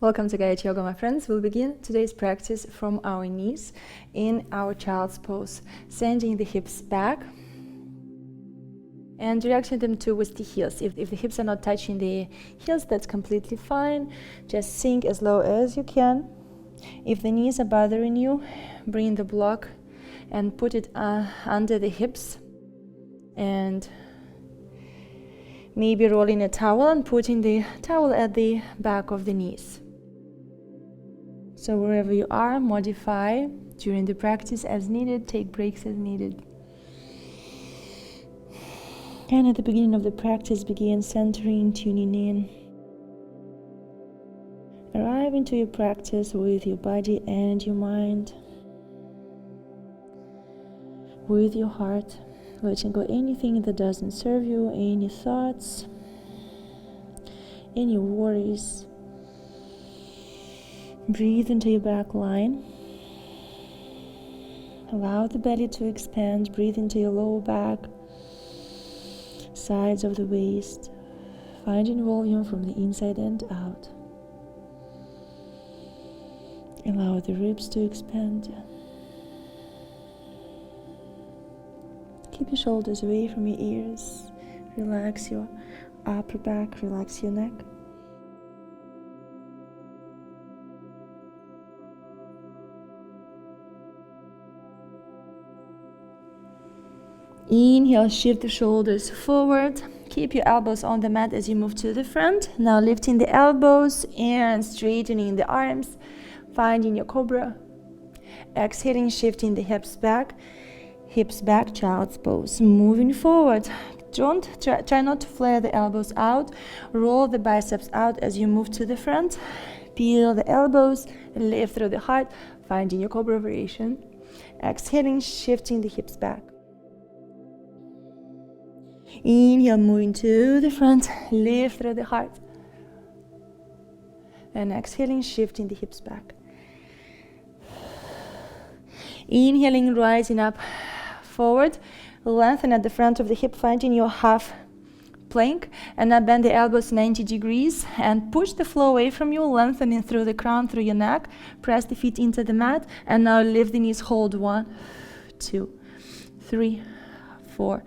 Welcome to Gayatri Yoga, my friends. We'll begin today's practice from our knees in our child's pose, sending the hips back and directing them towards the heels. If the hips are not touching the heels, that's completely fine. Just sink as low as you can. If the knees are bothering you, bring the block and put it under the hips, and maybe rolling a towel and putting the towel at the back of the knees. So wherever you are, modify during the practice as needed, take breaks as needed. And at the beginning of the practice, begin centering, tuning in. Arrive into your practice with your body and your mind, with your heart, letting go anything that doesn't serve you, any thoughts, any worries. Breathe into your back line. Allow the belly to expand. Breathe into your lower back, sides of the waist, finding volume from the inside and out. Allow the ribs to expand. Keep your shoulders away from your ears. Relax your upper back, relax your neck. Inhale, shift the shoulders forward. Keep your elbows on the mat as you move to the front. Now lifting the elbows and straightening the arms, finding your cobra. Exhaling, shifting the hips back, child's pose. Moving forward. Try not to flare the elbows out. Roll the biceps out as you move to the front. Peel the elbows, lift through the heart, finding your cobra variation. Exhaling, shifting the hips back. Inhale, moving to the front, lift through the heart. And exhaling, shifting the hips back. Inhaling, rising up forward, lengthen at the front of the hip, finding your half plank. And now bend the elbows 90 degrees and push the floor away from you, lengthening through the crown, through your neck. Press the feet into the mat. And now lift the knees, hold 1, 2, 3, 4,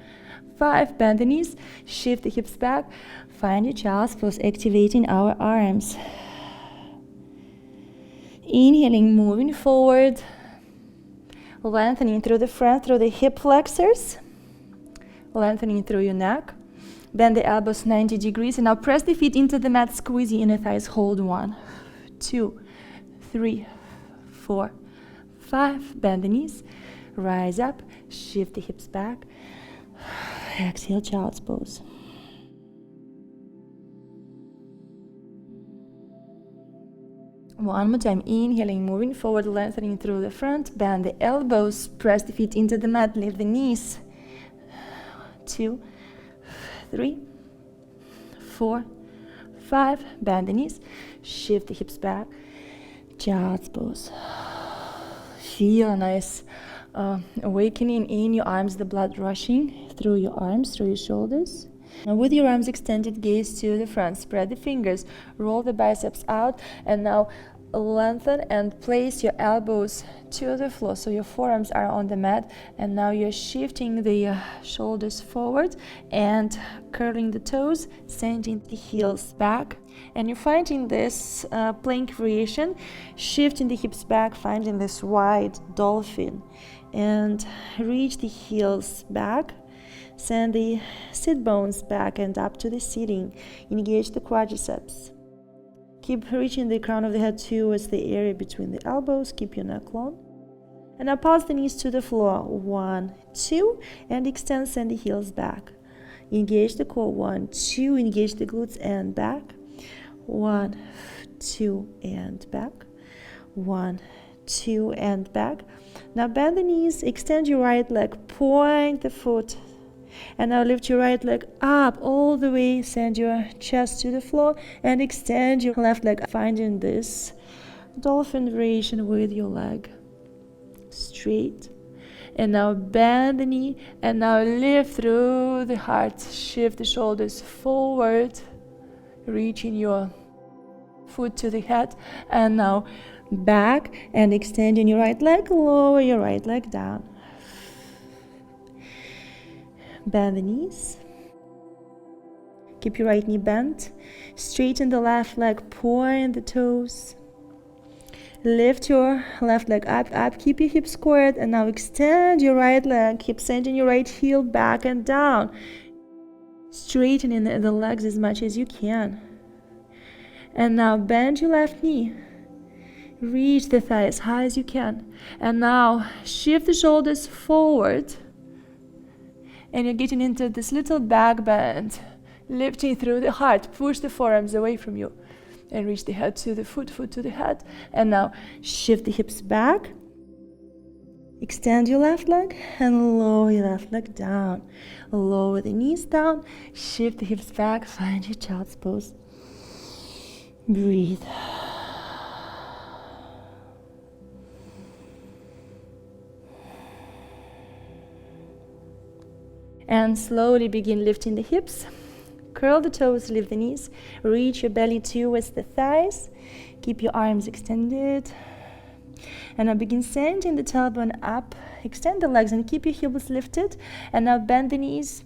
5, bend the knees, shift the hips back, find your child's pose, activating our arms. Inhaling, moving forward, lengthening through the front, through the hip flexors, lengthening through your neck, bend the elbows 90 degrees, and now press the feet into the mat, squeeze the inner thighs, hold 1, 2, 3, 4, 5, bend the knees, rise up, shift the hips back. Exhale, child's pose. One more time, inhaling, moving forward, lengthening through the front, bend the elbows, press the feet into the mat, lift the knees. 2, 3, 4, 5, bend the knees, shift the hips back, child's pose. Feel a nice awakening in your arms, the blood rushing through your arms, through your shoulders. Now with your arms extended, gaze to the front, spread the fingers, roll the biceps out, and now lengthen and place your elbows to the floor so your forearms are on the mat. And now you're shifting the shoulders forward and curling the toes, sending the heels back. And you're finding this plank variation, shifting the hips back, finding this wide dolphin, and reach the heels back. Send the sit bones back and up to the sitting. Engage the quadriceps. Keep reaching the crown of the head towards the area between the elbows. Keep your neck long. And now pulse the knees to the floor. 1, 2, and extend, send the heels back. Engage the core. 1, 2, engage the glutes and back. 1, 2, and back. 1, 2, and back. Now bend the knees, extend your right leg, point the foot. And now lift your right leg up all the way, send your chest to the floor, and extend your left leg, finding this dolphin variation with your leg straight. And now bend the knee, and now lift through the heart, shift the shoulders forward, reaching your foot to the head, and now back and extending your right leg, lower your right leg down. Bend the knees. Keep your right knee bent. Straighten the left leg, point the toes. Lift your left leg up, keep your hips squared, and now extend your right leg. Keep sending your right heel back and down. Straightening the legs as much as you can. And now bend your left knee. Reach the thigh as high as you can. And now shift the shoulders forward. And you're getting into this little back bend. Lifting through the heart. Push the forearms away from you. And reach the head to the foot to the head. And now shift the hips back. Extend your left leg and lower your left leg down. Lower the knees down. Shift the hips back. Find your child's pose. Breathe. And slowly begin lifting the hips. Curl the toes, lift the knees. Reach your belly towards the thighs. Keep your arms extended. And now begin sending the tailbone up. Extend the legs and keep your heels lifted. And now bend the knees.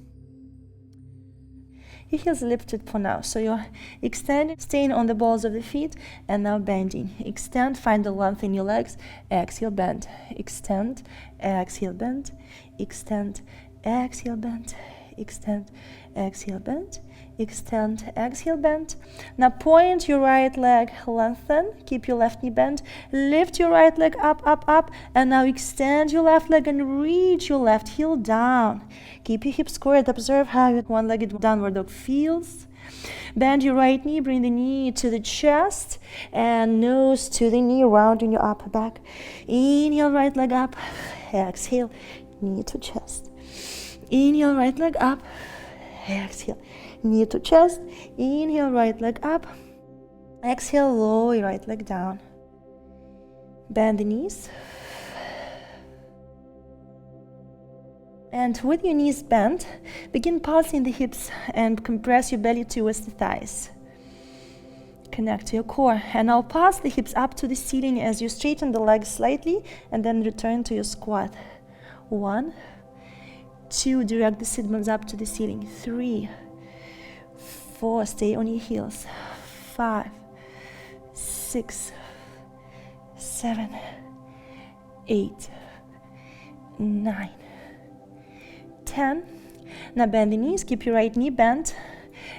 Your heels lifted for now. So you're extending, staying on the balls of the feet. And now bending. Extend, find the length in your legs. Exhale, bend. Extend, exhale, bend. Extend, exhale, bend. Extend, exhale, bend. Extend, exhale, bend. Now point your right leg, lengthen. Keep your left knee bent. Lift your right leg up. And now extend your left leg and reach your left heel down. Keep your hips squared. Observe how your one-legged downward dog feels. Bend your right knee. Bring the knee to the chest and nose to the knee, rounding your upper back. Inhale, right leg up. Exhale, knee to chest. Inhale, right leg up. Exhale, knee to chest. Inhale, right leg up. Exhale, lower your right leg down. Bend the knees. And with your knees bent, begin pulsing the hips and compress your belly towards the thighs. Connect to your core. And now pass the hips up to the ceiling as you straighten the legs slightly and then return to your squat. 1, 2, direct the sit bones up to the ceiling. 3, 4, stay on your heels. 5, 6, 7, 8, 9, 10. Now bend the knees, keep your right knee bent.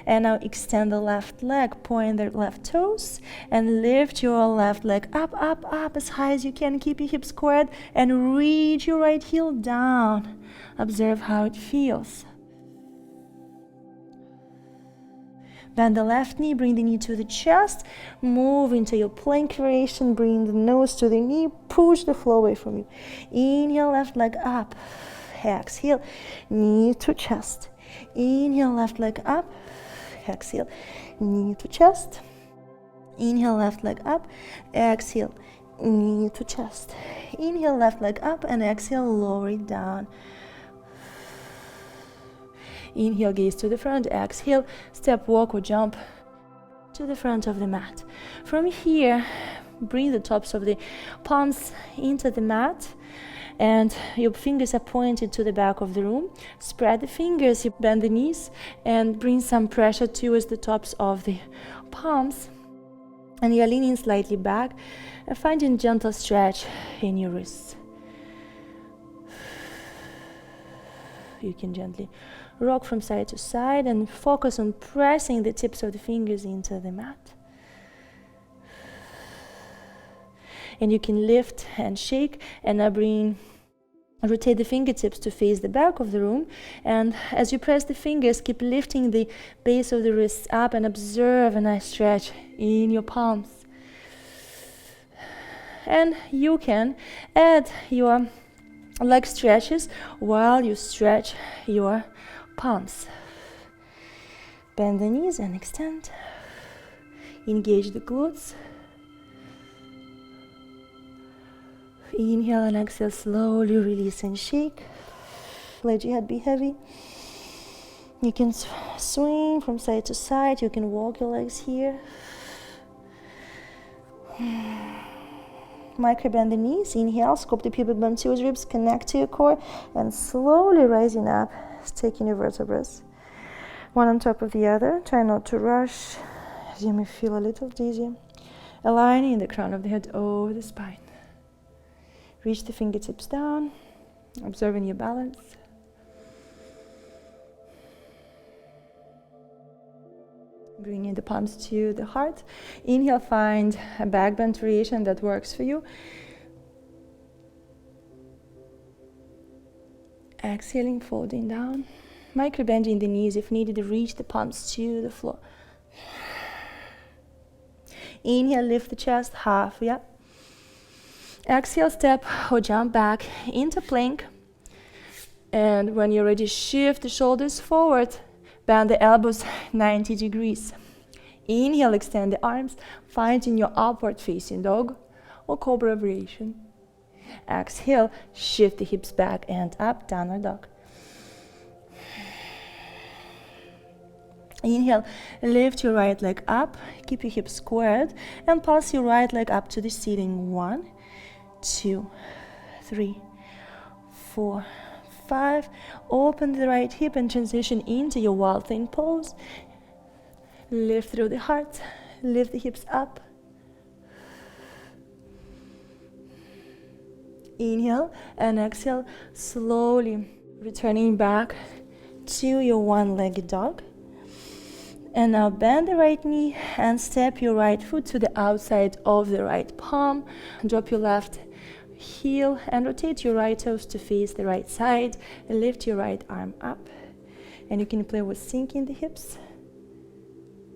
And now extend the left leg, point the left toes, and lift your left leg up as high as you can. Keep your hips squared and reach your right heel down. Observe how it feels. Bend the left knee, bring the knee to the chest, move into your plank variation, bring the nose to the knee, push the floor away from you. Inhale, left leg up. Exhale, knee to chest. Inhale, left leg up. Exhale, knee to chest. Inhale, left leg up. Exhale, knee to chest. Inhale, left leg up, and exhale, lower it down. Inhale, gaze to the front. Exhale, step, walk or jump to the front of the mat. From here, bring the tops of the palms into the mat. And your fingers are pointed to the back of the room. Spread the fingers, you bend the knees, and bring some pressure towards the tops of the palms. And you're leaning slightly back and finding gentle stretch in your wrists. You can gently rock from side to side and focus on pressing the tips of the fingers into the mat. And you can lift and shake, and now rotate the fingertips to face the back of the room. And as you press the fingers, keep lifting the base of the wrists up and observe a nice stretch in your palms. And you can add your leg stretches while you stretch your palms. Bend the knees and extend. Engage the glutes. Inhale and exhale, slowly release and shake. Let your head be heavy. You can swing from side to side. You can walk your legs here. Micro bend the knees. Inhale, scoop the pubic bone to your ribs, connect to your core, and slowly rising up, taking your vertebrae one on top of the other. Try not to rush, as you may feel a little dizzy. Aligning the crown of the head over the spine. Reach the fingertips down, observing your balance. Bringing the palms to the heart. Inhale, find a back bend variation that works for you. Exhaling, folding down. Micro bending the knees if needed. Reach the palms to the floor. Inhale, lift the chest half, yeah. Exhale, step or jump back into plank. And when you're ready, shift the shoulders forward. Bend the elbows 90 degrees. Inhale, extend the arms, finding your upward facing dog or cobra variation. Exhale, shift the hips back and up, downward dog. Inhale, lift your right leg up, keep your hips squared, and pulse your right leg up to the ceiling. 1, 2, 3, 4, 5. Open the right hip and transition into your wild thing pose. Lift through the heart, lift the hips up. Inhale and exhale, slowly returning back to your one-legged dog. And now bend the right knee and step your right foot to the outside of the right palm. Drop your left heel and rotate your right toes to face the right side. Lift your right arm up. And you can play with sinking the hips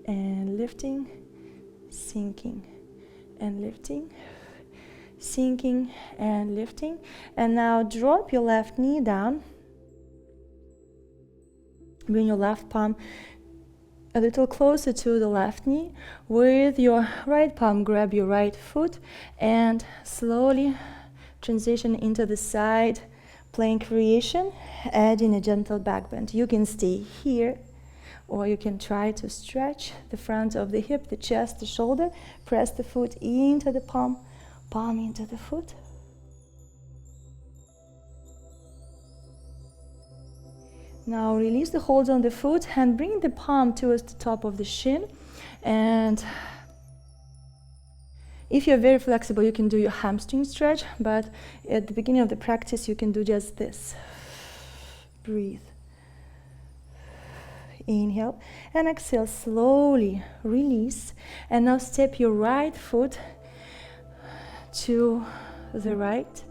and lifting, sinking and lifting, sinking and lifting. And now drop your left knee down. Bring your left palm a little closer to the left knee. With your right palm, grab your right foot and slowly transition into the side plank variation, adding a gentle back bend. You can stay here, or you can try to stretch the front of the hip, the chest, the shoulder. Press the foot into the palm, palm into the foot. Now release the hold on the foot and bring the palm towards the top of the shin. And if you're very flexible, you can do your hamstring stretch, but at the beginning of the practice, you can do just this. Breathe. Inhale and exhale, slowly release. And now step your right foot to the right.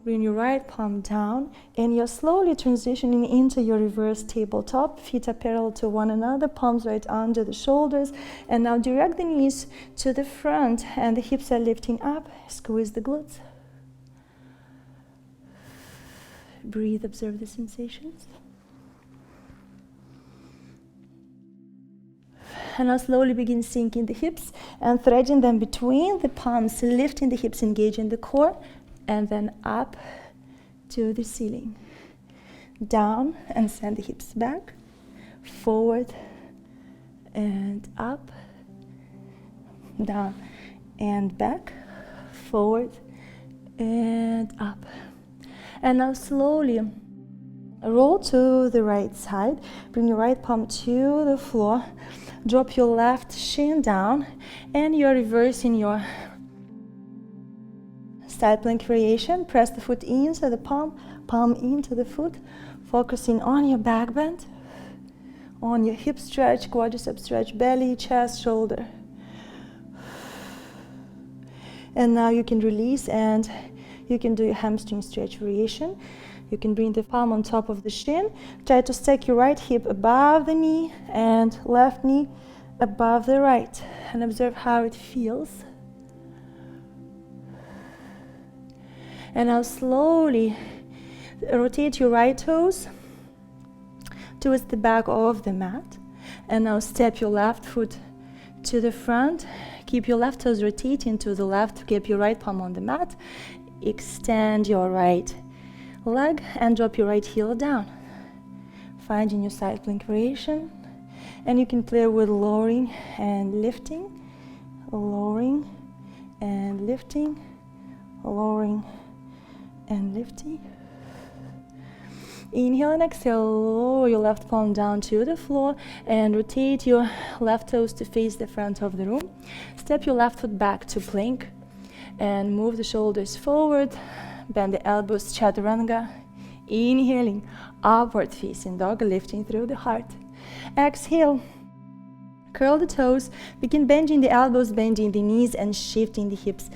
Bring your right palm down, and you're slowly transitioning into your reverse tabletop. Feet are parallel to one another, palms right under the shoulders. And now direct the knees to the front, and the hips are lifting up. Squeeze the glutes. Breathe, observe the sensations. And now slowly begin sinking the hips and threading them between the palms, lifting the hips, engaging the core. And then up to the ceiling. Down and send the hips back. Forward and up. Down and back. Forward and up. And now slowly roll to the right side. Bring your right palm to the floor. Drop your left shin down. And you're reversing your side plank variation. Press the foot into the palm, palm into the foot, focusing on your back bend, on your hip stretch, quadricep stretch, belly, chest, shoulder. And now you can release and you can do your hamstring stretch variation. You can bring the palm on top of the shin. Try to stack your right hip above the knee and left knee above the right, and observe how it feels. And now slowly rotate your right toes towards the back of the mat. And now step your left foot to the front. Keep your left toes rotating to the left. Keep your right palm on the mat. Extend your right leg and drop your right heel down. Finding your side plank variation. And you can play with lowering and lifting. lowering and lifting, lowering and lifting. Inhale and exhale, lower your left palm down to the floor and rotate your left toes to face the front of the room. Step your left foot back to plank and move the shoulders forward. Bend the elbows, chaturanga. Inhaling, upward facing dog, lifting through the heart. Exhale, curl the toes, begin bending the elbows, bending the knees and shifting the hips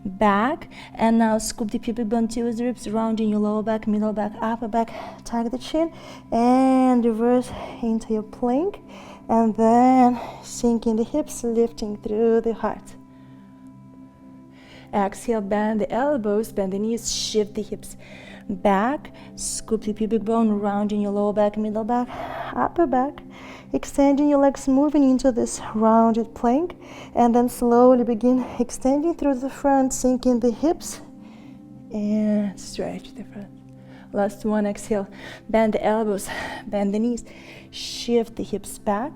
back. And now scoop the pubic bone towards the ribs, rounding your lower back, middle back, upper back, tuck the chin and reverse into your plank. And then sinking the hips, lifting through the heart. Exhale, bend the elbows, bend the knees, shift the hips back, scoop the pubic bone, rounding your lower back, middle back, upper back, extending your legs, moving into this rounded plank, and then slowly begin extending through the front, sinking the hips, and stretch the front. Last one, exhale, bend the elbows, bend the knees, shift the hips back,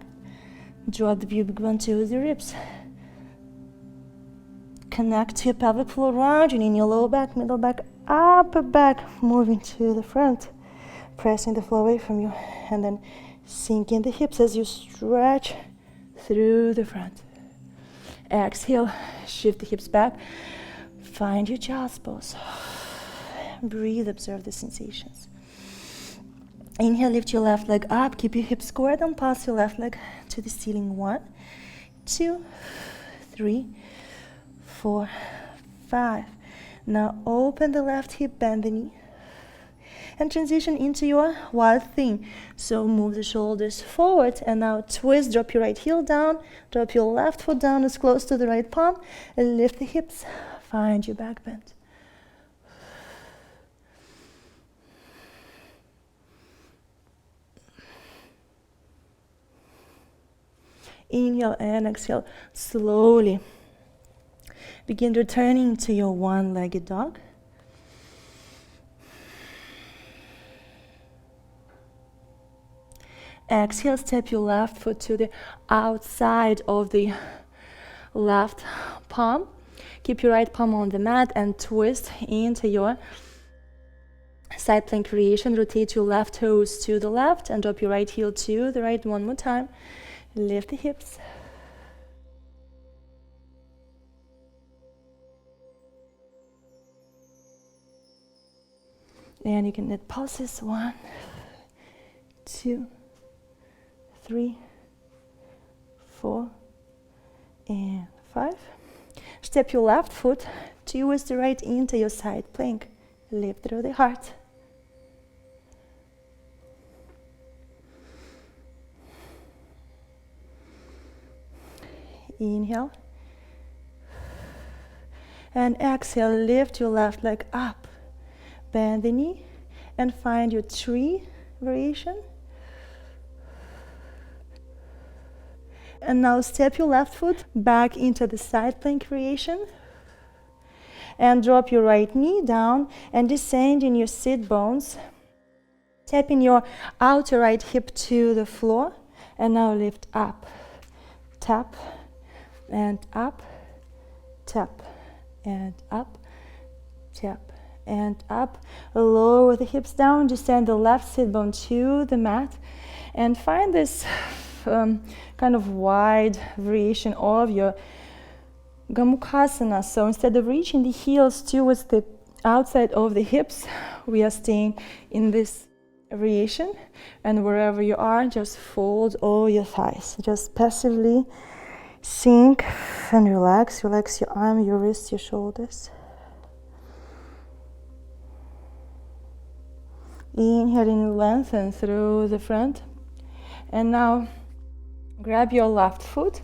draw the pubic bone to the ribs, connect to your pelvic floor, rounding in your lower back, middle back, upper back, moving to the front, pressing the floor away from you, and then sinking the hips as you stretch through the front. Exhale, shift the hips back, find your child's pose. Breathe, observe the sensations. Inhale, lift your left leg up, keep your hips squared and pass your left leg to the ceiling. 1, 2, 3, 4, 5. Now open the left hip, bend the knee, and transition into your wild thing. So move the shoulders forward and now twist, drop your right heel down, drop your left foot down as close to the right palm, and lift the hips, find your back bend. Inhale and exhale, slowly begin returning to your one-legged dog. Exhale, step your left foot to the outside of the left palm. Keep your right palm on the mat and twist into your side plank variation. Rotate your left toes to the left and drop your right heel to the right. One more time. Lift the hips. And you can net pulses. 1, 2, 3, 4, and 5. Step your left foot towards the right into your side plank. Lift through the heart. Inhale. And exhale, lift your left leg up. Bend the knee and find your tree variation. And now step your left foot back into the side plank variation. And drop your right knee down and descend in your sit bones. Tapping your outer right hip to the floor. And now lift up, tap, and up, tap, and up, tap, and up. Lower the hips down, descend the left sit bone to the mat, and find this kind of wide variation of your Gomukhasana. So instead of reaching the heels towards the outside of the hips, we are staying in this variation, and wherever you are, just fold all your thighs. Just passively sink and relax. Relax your arm, your wrists, your shoulders. Inhaling, lengthen through the front. And now grab your left foot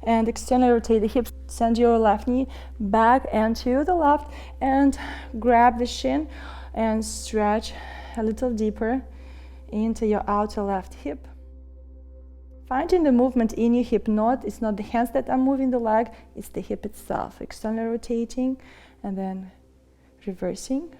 and externally rotate the hips. Send your left knee back and to the left and grab the shin and stretch a little deeper into your outer left hip. Finding the movement in your hip. It's not the hands that are moving the leg, it's the hip itself. Externally rotating and then reversing.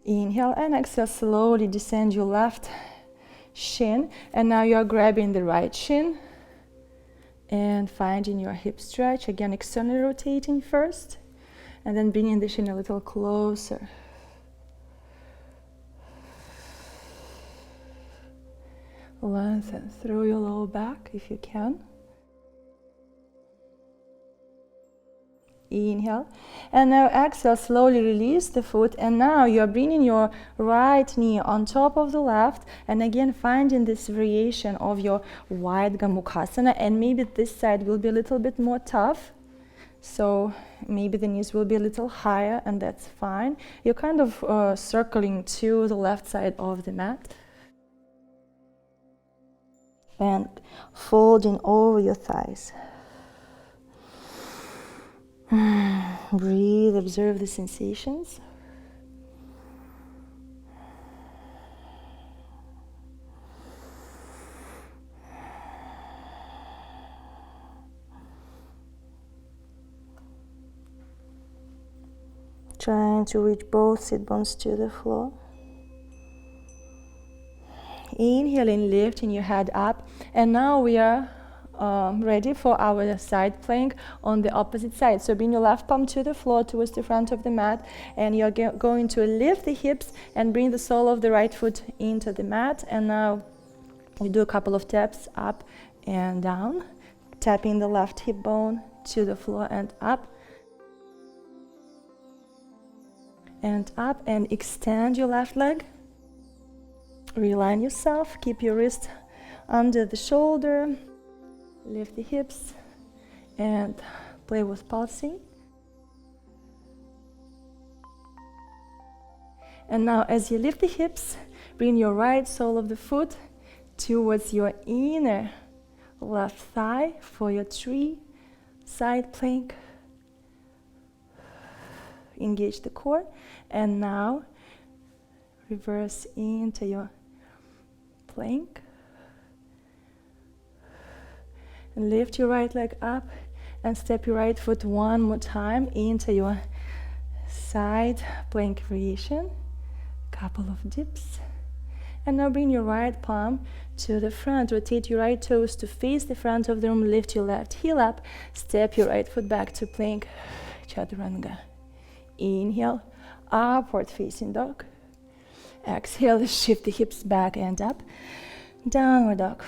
Inhale and exhale, slowly descend your left shin, and now you're grabbing the right shin and finding your hip stretch. Again, externally rotating first, and then bringing the shin a little closer. Lengthen through your low back if you can. Inhale, and now exhale, slowly release the foot, and now you're bringing your right knee on top of the left, and again finding this variation of your wide Gomukhasana, and maybe this side will be a little bit more tough, so maybe the knees will be a little higher, and that's fine. You're kind of circling to the left side of the mat, and folding over your thighs. Breathe, observe the sensations. Trying to reach both sit bones to the floor. Inhaling, lifting your head up, and now we are ready for our side plank on the opposite side. So bring your left palm to the floor towards the front of the mat, and you're going to lift the hips and bring the sole of the right foot into the mat. And now we do a couple of taps up and down, tapping the left hip bone to the floor and up, and extend your left leg. Realign yourself, keep your wrist under the shoulder. Lift the hips and play with pulsing. And now as you lift the hips, bring your right sole of the foot towards your inner left thigh for your tree side plank. Engage the core, and now reverse into your plank. And lift your right leg up and step your right foot one more time into your side plank variation. Couple of dips. And now bring your right palm to the front. Rotate your right toes to face the front of the room. Lift your left heel up. Step your right foot back to plank. Chaturanga. Inhale, upward facing dog. Exhale, shift the hips back and up. Downward dog.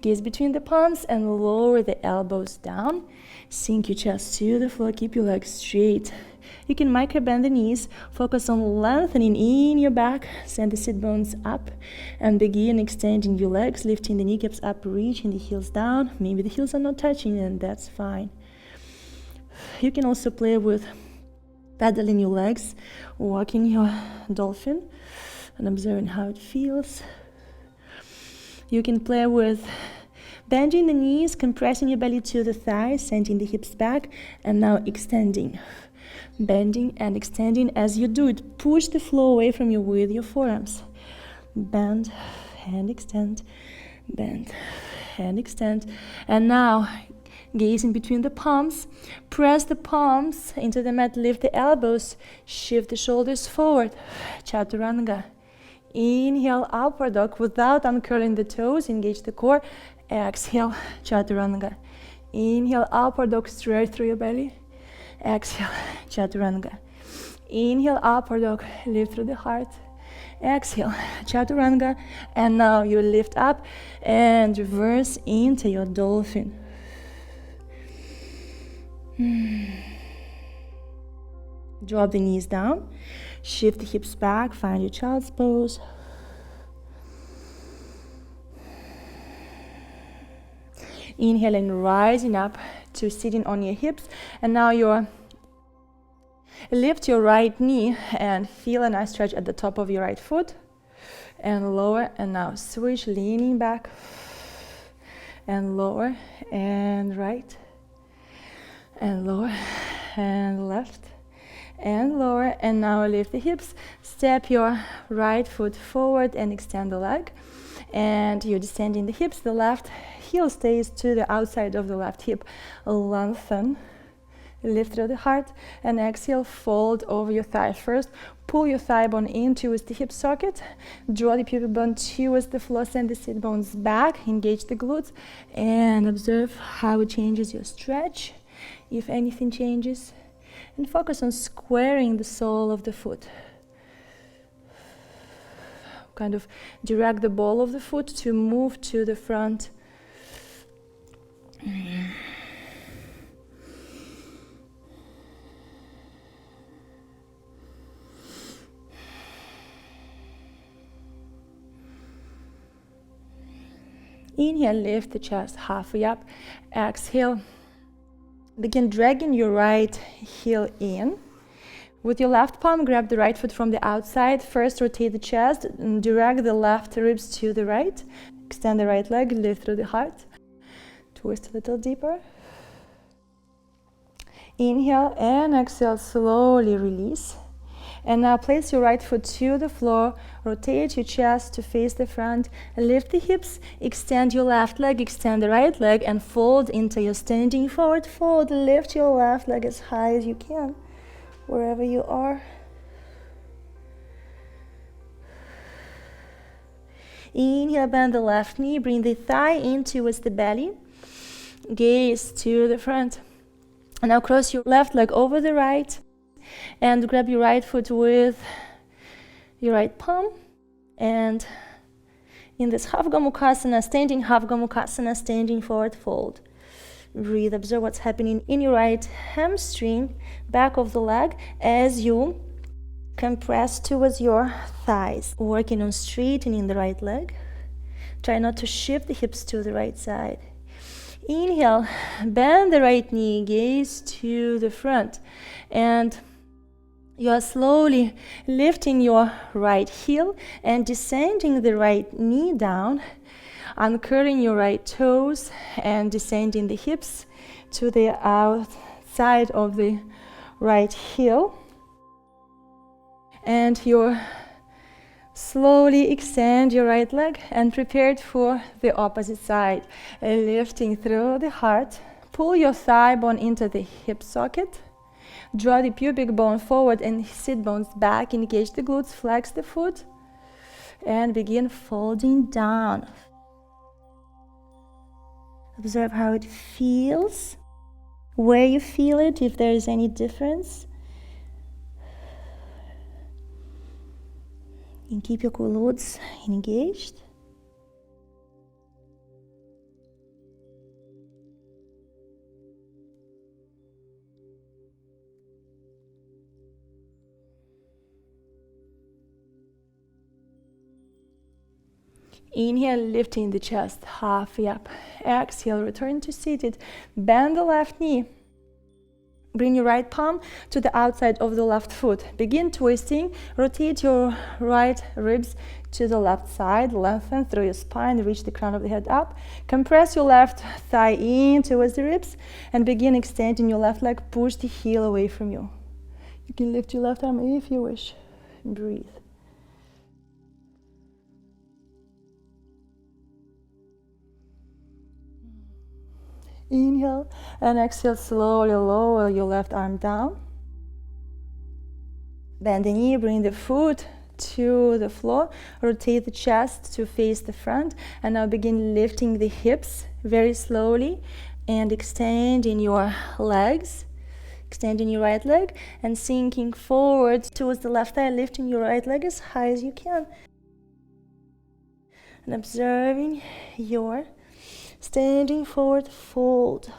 Gaze between the palms and lower the elbows down. Sink your chest to the floor. Keep your legs straight. You can micro bend the knees. Focus on lengthening in your back. Send the sit bones up and begin extending your legs, lifting the kneecaps up, reaching the heels down. Maybe the heels are not touching, and that's fine. You can also play with pedaling your legs, walking your dolphin, and observing how it feels. You can play with bending the knees, compressing your belly to the thighs, sending the hips back, and now extending. Bending and extending. As you do it, push the floor away from you with your forearms. Bend and extend, bend and extend. And now, gazing between the palms, press the palms into the mat, lift the elbows, shift the shoulders forward. Chaturanga. Inhale, upward dog without uncurling the toes, engage the core. Exhale, Chaturanga. Inhale, upward dog straight through your belly. Exhale, Chaturanga. Inhale, upward dog, lift through the heart. Exhale, Chaturanga. And now you lift up and reverse into your dolphin. Drop the knees down. Shift the hips back, find your child's pose. Inhaling, rising up to sitting on your hips. And now lift your right knee and feel a nice stretch at the top of your right foot. And lower, and now switch, leaning back. And lower, and right. And lower, and left. And lower, and now lift the hips, step your right foot forward and extend the leg, and you're descending the hips. The left heel stays to the outside of the left hip. Lengthen Lift through the heart, and exhale, fold over your thigh. First, pull your thigh bone in towards the hip socket, draw the pubic bone towards the floor, send the sit bones back, engage the glutes, and observe how it changes your stretch, if anything changes, and focus on squaring the sole of the foot. Kind of direct the ball of the foot to move to the front. Inhale, lift the chest halfway up. Exhale, begin dragging your right heel in. With your left palm, grab the right foot from the outside. First, rotate the chest and drag the left ribs to the right. Extend the right leg, lift through the heart. Twist a little deeper. Inhale and exhale, slowly release. And now place your right foot to the floor, rotate your chest to face the front, lift the hips, extend your left leg, extend the right leg, and fold into your standing forward fold. Lift your left leg as high as you can, wherever you are. Inhale, bend the left knee, bring the thigh in towards the belly, gaze to the front. And now cross your left leg over the right, and grab your right foot with your right palm, and in this half Gomukhasana, standing forward fold. Breathe, observe what's happening in your right hamstring, back of the leg, as you compress towards your thighs, working on straightening the right leg. Try not to shift the hips to the right side. Inhale, bend the right knee, gaze to the front, and you are slowly lifting your right heel and descending the right knee down, uncurling your right toes and descending the hips to the outside of the right heel. And you slowly extend your right leg and prepare it for the opposite side. Lifting through the heart, pull your thigh bone into the hip socket. Draw the pubic bone forward and sit bones back. Engage the glutes, flex the foot, and begin folding down. Observe how it feels, where you feel it, if there is any difference. And keep your glutes engaged. Inhale, lifting the chest halfway up. Exhale, return to seated. Bend the left knee. Bring your right palm to the outside of the left foot. Begin twisting. Rotate your right ribs to the left side. Lengthen through your spine. Reach the crown of the head up. Compress your left thigh in towards the ribs and begin extending your left leg. Push the heel away from you. You can lift your left arm if you wish. Breathe. Inhale and exhale, slowly lower your left arm down. Bend the knee, bring the foot to the floor. Rotate the chest to face the front. And now begin lifting the hips very slowly and extending your legs. Extending your right leg and sinking forward towards the left thigh, lifting your right leg as high as you can. And observing your standing forward fold.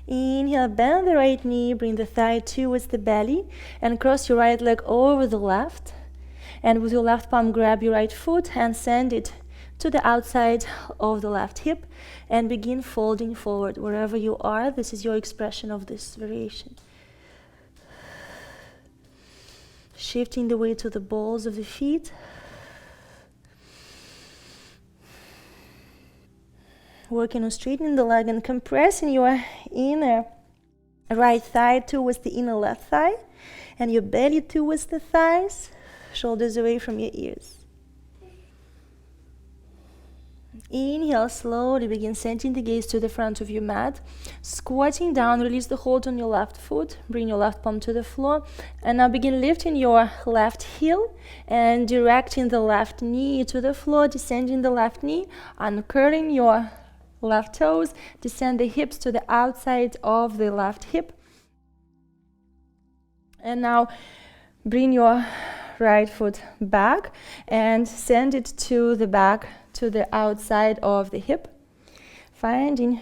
Inhale, bend the right knee, bring the thigh towards the belly and cross your right leg over the left. And with your left palm, grab your right foot and send it to the outside of the left hip and begin folding forward. Wherever you are, this is your expression of this variation. Shifting the weight to the balls of the feet. Working on straightening the leg and compressing your inner right thigh towards the inner left thigh and your belly towards the thighs, shoulders away from your ears. Inhale, slowly begin sending the gaze to the front of your mat. Squatting down, release the hold on your left foot. Bring your left palm to the floor. And now begin lifting your left heel and directing the left knee to the floor, descending the left knee, uncurling your left toes, descend the hips to the outside of the left hip. And now bring your right foot back and send it to the back, to the outside of the hip, finding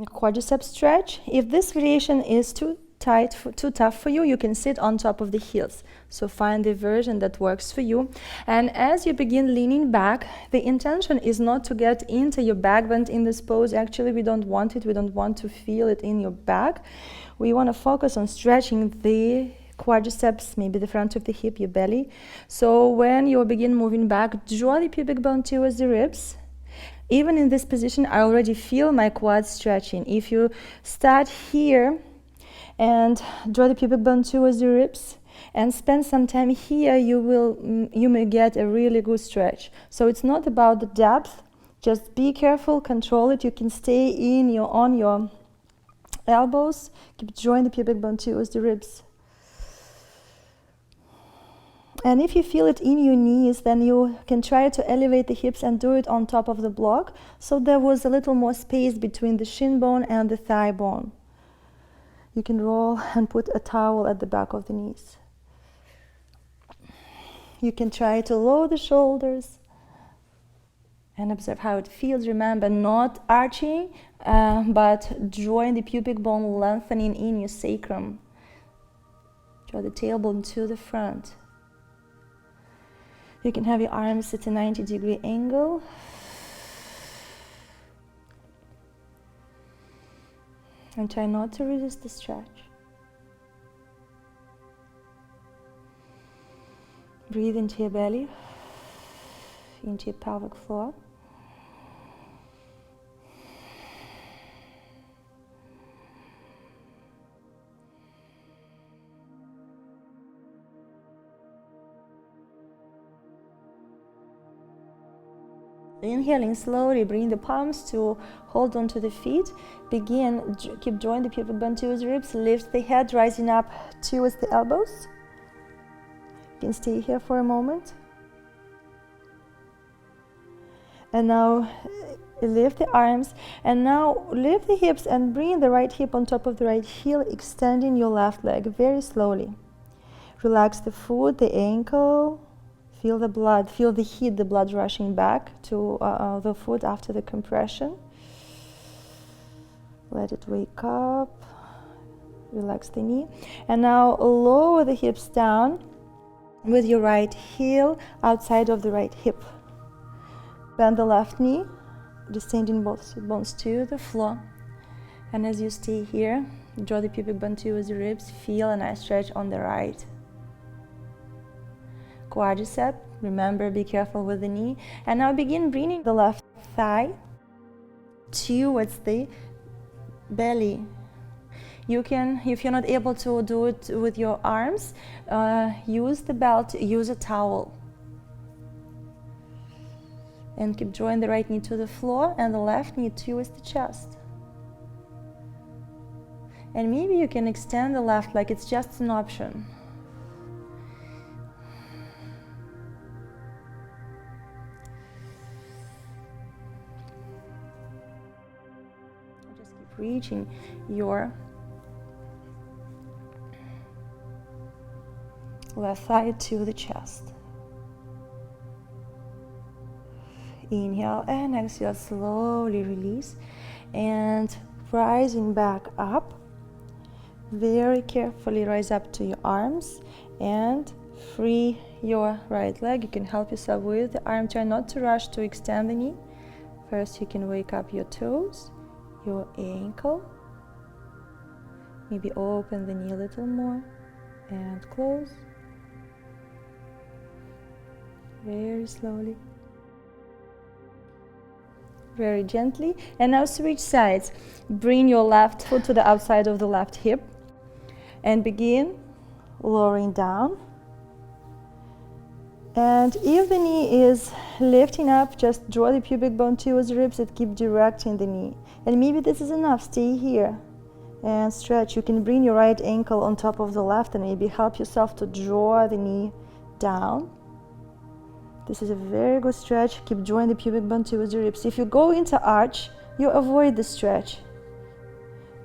a quadricep stretch. If this variation is too tough for you, you can sit on top of the heels. So find the version that works for you. And as you begin leaning back, the intention is not to get into your back bend in this pose. Actually, we don't want it. We don't want to feel it in your back. We want to focus on stretching the quadriceps, maybe the front of the hip, your belly. So when you begin moving back, draw the pubic bone towards the ribs. Even in this position, I already feel my quads stretching. If you start here and draw the pubic bone towards the ribs and spend some time here, you may get a really good stretch. So it's not about the depth. Just be careful, control it. You can stay on your elbows. Keep drawing the pubic bone towards the ribs. And if you feel it in your knees, then you can try to elevate the hips and do it on top of the block, so there was a little more space between the shin bone and the thigh bone. You can roll and put a towel at the back of the knees. You can try to lower the shoulders and observe how it feels. Remember, not arching, but drawing the pubic bone, lengthening in your sacrum. Draw the tailbone to the front. You can have your arms at a 90-degree angle. And try not to resist the stretch. Breathe into your belly, into your pelvic floor. Inhaling slowly, bring the palms to hold on to the feet. Begin, keep drawing the pubic bone towards the ribs. Lift the head, rising up towards the elbows. You can stay here for a moment. And now lift the arms. And now lift the hips and bring the right hip on top of the right heel, extending your left leg very slowly. Relax the foot, the ankle. Feel the blood, feel the heat, the blood rushing back to the foot after the compression. Let it wake up. Relax the knee. And now lower the hips down with your right heel outside of the right hip. Bend the left knee, descending both bones to the floor. And as you stay here, draw the pubic bone towards the ribs. Feel a nice stretch on the right quadricep. Remember, be careful with the knee. And now begin bringing the left thigh towards the belly. You can, if you're not able to do it with your arms, use the belt, use a towel. And keep drawing the right knee to the floor and the left knee towards the chest. And maybe you can extend the left leg, it's just an option. Reaching your left thigh to the chest. Inhale and exhale, slowly release and rising back up. Very carefully rise up to your arms and free your right leg. You can help yourself with the arm. Try not to rush to extend the knee. First, you can wake up your toes, your ankle, maybe open the knee a little more and close very slowly, very gently. And now switch sides. Bring your left foot to the outside of the left hip and begin lowering down And if the knee is lifting up, just draw the pubic bone towards the ribs and keep directing the knee. And maybe this is enough. Stay here and stretch. You can bring your right ankle on top of the left and maybe help yourself to draw the knee down. This is a very good stretch. Keep drawing the pubic bone towards the ribs. If you go into arch, you avoid the stretch.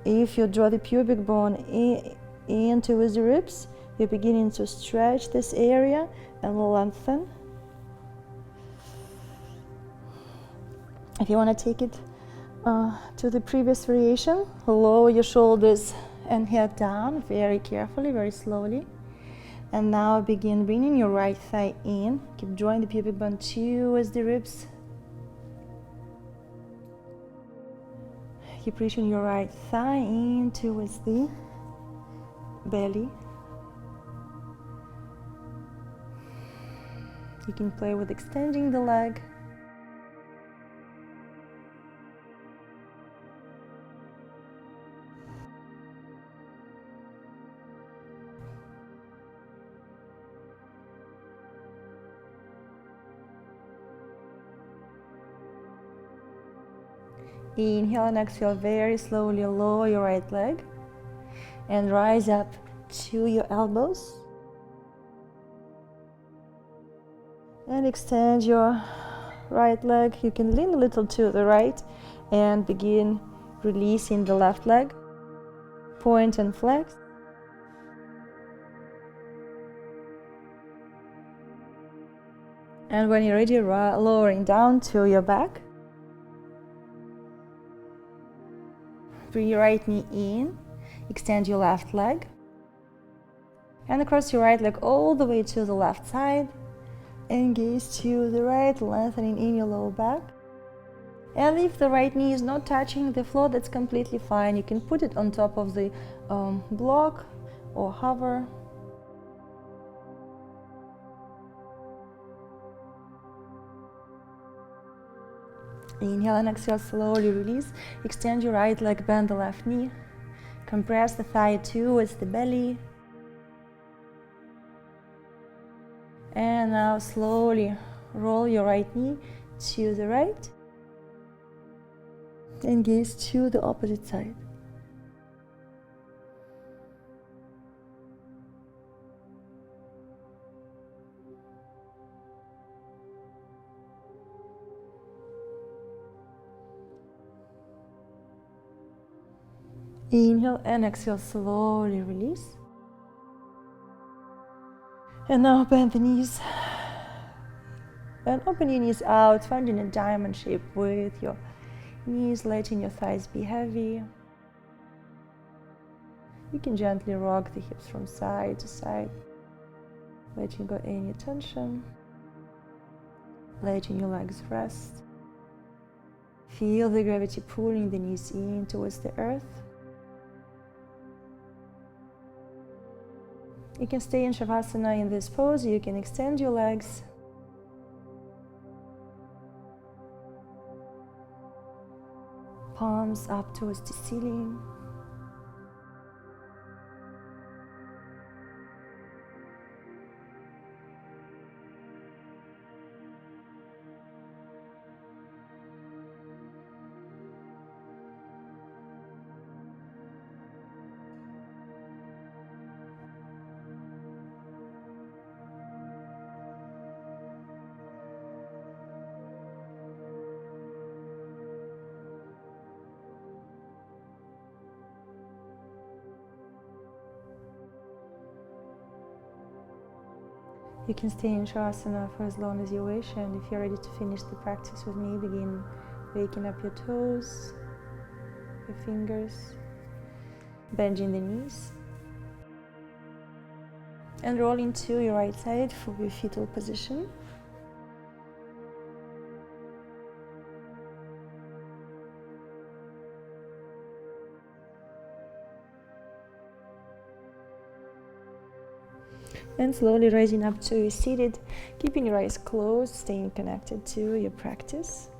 If you draw the pubic bone in towards the ribs, you're beginning to stretch this area and lengthen. If you want to take it to the previous variation, lower your shoulders and head down very carefully, very slowly. And now begin bringing your right thigh in. Keep drawing the pubic bone towards the ribs. Keep reaching your right thigh in towards the belly. You can play with extending the leg. Inhale and exhale very slowly. Lower your right leg and rise up to your elbows. And extend your right leg. You can lean a little to the right and begin releasing the left leg. Point and flex. And when you're ready, lowering down to your back. Bring your right knee in. Extend your left leg. And across your right leg all the way to the left side. And gaze to the right, lengthening in your lower back. And if the right knee is not touching the floor, that's completely fine. You can put it on top of the block or hover. Inhale and exhale, slowly release. Extend your right leg, bend the left knee. Compress the thigh towards the belly. And now slowly roll your right knee to the right. And gaze to the opposite side. Inhale and exhale, slowly release. And now bend the knees. And open your knees out, finding a diamond shape with your knees, letting your thighs be heavy. You can gently rock the hips from side to side, letting go any tension, letting your legs rest. Feel the gravity pulling the knees in towards the earth. You can stay in Shavasana in this pose. You can extend your legs. Palms up towards the ceiling. You can stay in Shavasana for as long as you wish, and if you're ready to finish the practice with me, begin waking up your toes, your fingers, bending the knees, and rolling to your right side for your fetal position. And slowly rising up to seated, keeping your eyes closed, staying connected to your practice.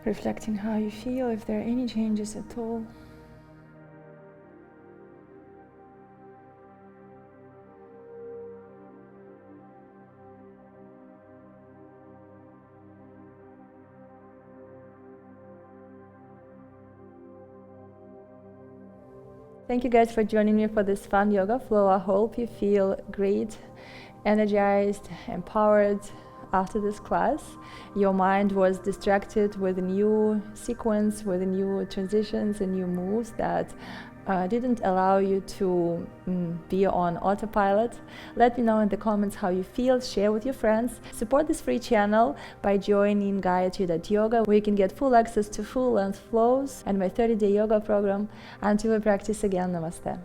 reflecting how you feel, if there are any changes at all. Thank you guys for joining me for this fun yoga flow. I hope you feel great, energized, empowered after this class. Your mind was distracted with a new sequence, with new transitions and new moves that didn't allow you to be on autopilot. Let me know in the comments how you feel, share with your friends. Support this free channel by joining Gayatri.yoga, where you can get full access to full length flows and my 30-day yoga program. Until we practice again, namaste.